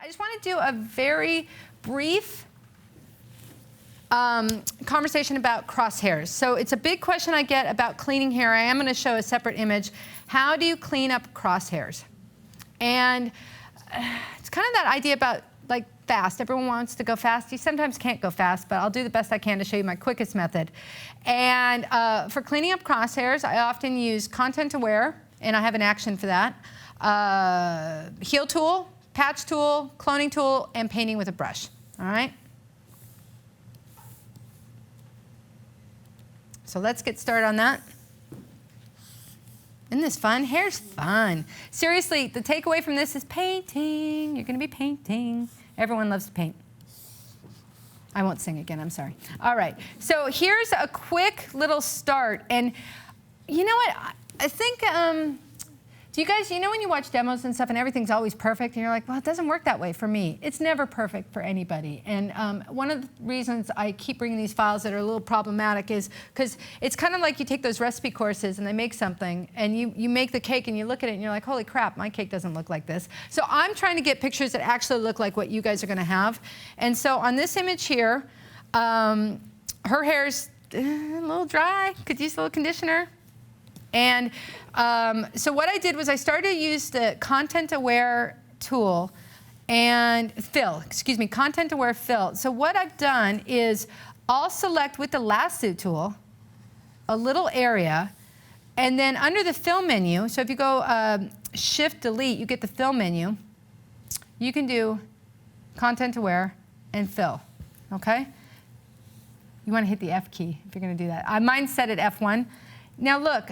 I just want to do a very brief conversation about crosshairs. So it's a big question I get about cleaning hair. I am going to show a separate image. How do you clean up crosshairs? And it's kind of that idea about like fast. Everyone wants to go fast. You sometimes can't go fast, but I'll do the best I can to show you my quickest method. And for cleaning up crosshairs, I often use Content Aware, and I have an action for that. Heel tool, patch tool, cloning tool, and painting with a brush. All right? So let's get started on that. Isn't this fun? Hair's fun. Seriously, the takeaway from this is painting. You're going to be painting. Everyone loves to paint. I won't sing again, I'm sorry. All right, so here's a quick little start. And you know what? I think, do you guys, you know when you watch demos and stuff and everything's always perfect and you're like, well, it doesn't work that way for me. It's never perfect for anybody. And one of the reasons I keep bringing these files that are a little problematic is because it's kind of like you take those recipe courses and they make something and you make the cake and you look at it and you're like, holy crap, my cake doesn't look like this. So I'm trying to get pictures that actually look like what you guys are going to have. And so on this image here, her hair's a little dry, could use a little conditioner. And so what I did was I started to use the Content Aware tool and Content Aware fill. So what I've done is I'll select with the lasso tool a little area, and then under the fill menu, so if you go Shift Delete, you get the fill menu. You can do Content Aware and fill, okay? You want to hit the F key if you're going to do that. Mine's set at F1. Now look.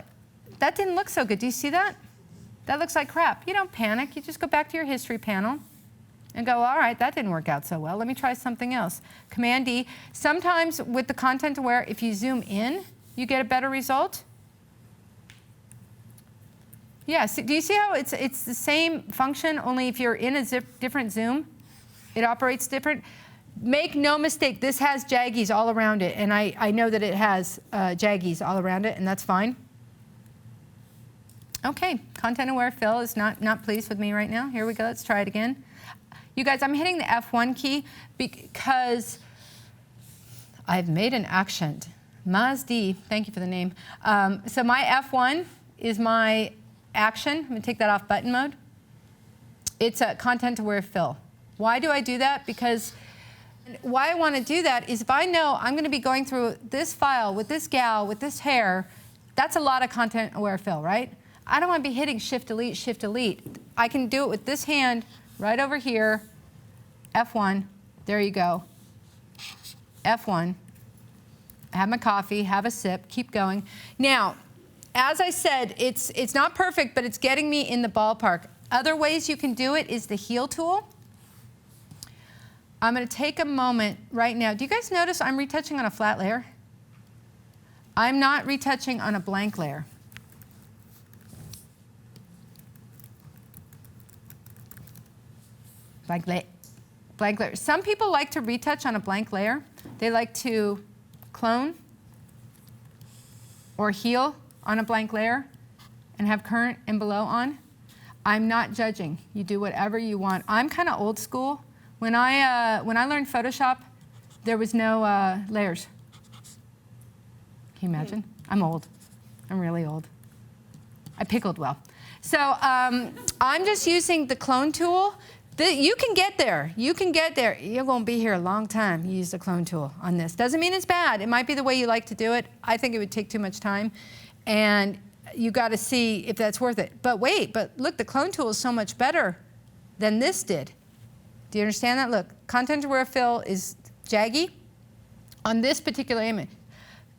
That didn't look so good. Do you see that? That looks like crap. You don't panic. You just go back to your history panel and go, all right, that didn't work out so well. Let me try something else. Command D. Sometimes with the Content Aware, if you zoom in, you get a better result. Yeah, so do you see how it's the same function, only if you're in a different zoom, it operates different? Make no mistake, this has jaggies all around it, and I know that it has jaggies all around it, and that's fine. Okay, Content Aware fill is not pleased with me right now. Here we go, let's try it again. You guys, I'm hitting the F1 key because I've made an action. Mazdi, thank you for the name. So my F1 is my action. I'm gonna take that off button mode. It's a Content Aware fill. Why do I do that? Because why I wanna do that is if I know I'm gonna be going through this file with this gal, with this hair, that's a lot of Content Aware fill, right? I don't want to be hitting Shift Delete, Shift Delete. I can do it with this hand right over here, F1, there you go, F1. Have my coffee, have a sip, keep going. Now, as I said, it's not perfect, but it's getting me in the ballpark. Other ways you can do it is the heel tool. I'm going to take a moment right now. Do you guys notice I'm retouching on a flat layer? I'm not retouching on a blank layer. Blank layer. Some people like to retouch on a blank layer. They like to clone or heel on a blank layer and have current and below on. I'm not judging. You do whatever you want. I'm kind of old school. When I learned Photoshop, there was no layers. Can you imagine? I'm old. I'm really old. I pickled well. So I'm just using the clone tool. You can get there. You can get there. You're going to be here a long time. You use the clone tool on this. Doesn't mean it's bad. It might be the way you like to do it. I think it would take too much time. And you got to see if that's worth it. But wait, but look, the clone tool is so much better than this did. Do you understand that? Look, Content Aware fill is jaggy on this particular image.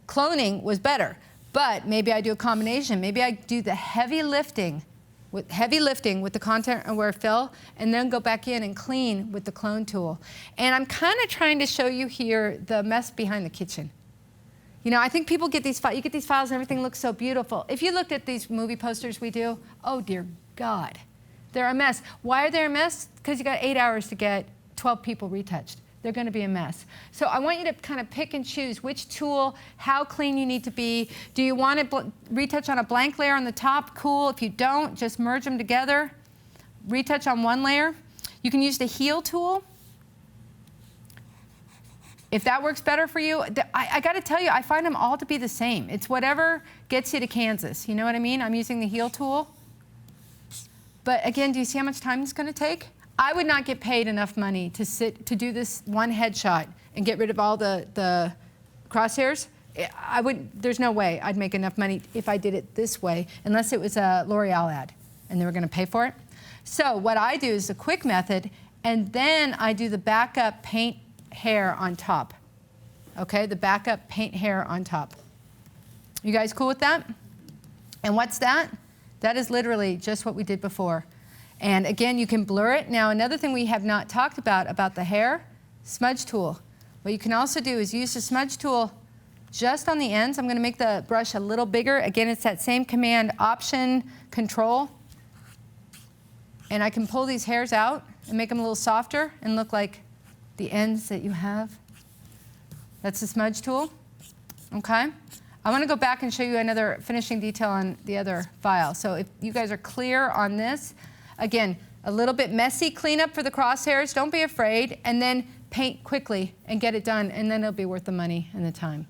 Cloning was better, but maybe I do a combination. Maybe I do the heavy lifting with the Content Aware fill, and then go back in and clean with the clone tool. And I'm kind of trying to show you here the mess behind the kitchen. You know, I think people get these files, you get these files and everything looks so beautiful. If you looked at these movie posters we do, oh dear God, they're a mess. Why are they a mess? Because you got 8 hours to get 12 people retouched. They're going to be a mess. So I want you to kind of pick and choose which tool, how clean you need to be. Do you want to retouch on a blank layer on the top? Cool. If you don't, just merge them together. Retouch on one layer. You can use the heel tool. If that works better for you, I got to tell you, I find them all to be the same. It's whatever gets you to Kansas. You know what I mean? I'm using the heel tool. But again, do you see how much time it's going to take? I would not get paid enough money to do this one headshot and get rid of all the crosshairs. There's no way I'd make enough money if I did it this way, unless it was a L'Oreal ad and they were going to pay for it. So what I do is a quick method, and then I do the backup paint hair on top. Okay, the backup paint hair on top. You guys cool with that? And what's that? That is literally just what we did before. And again, you can blur it. Now, another thing we have not talked about the hair, smudge tool. What you can also do is use the smudge tool just on the ends. I'm going to make the brush a little bigger. Again, it's that same command, Option, Control. And I can pull these hairs out and make them a little softer and look like the ends that you have. That's the smudge tool. Okay? I want to go back and show you another finishing detail on the other file. So if you guys are clear on this, again, a little bit messy cleanup for the crosshairs. Don't be afraid. And then paint quickly and get it done, and then it'll be worth the money and the time.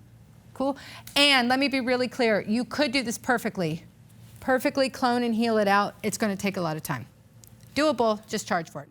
Cool? And let me be really clear. You could do this perfectly. Perfectly clone and heal it out. It's going to take a lot of time. Doable, just charge for it.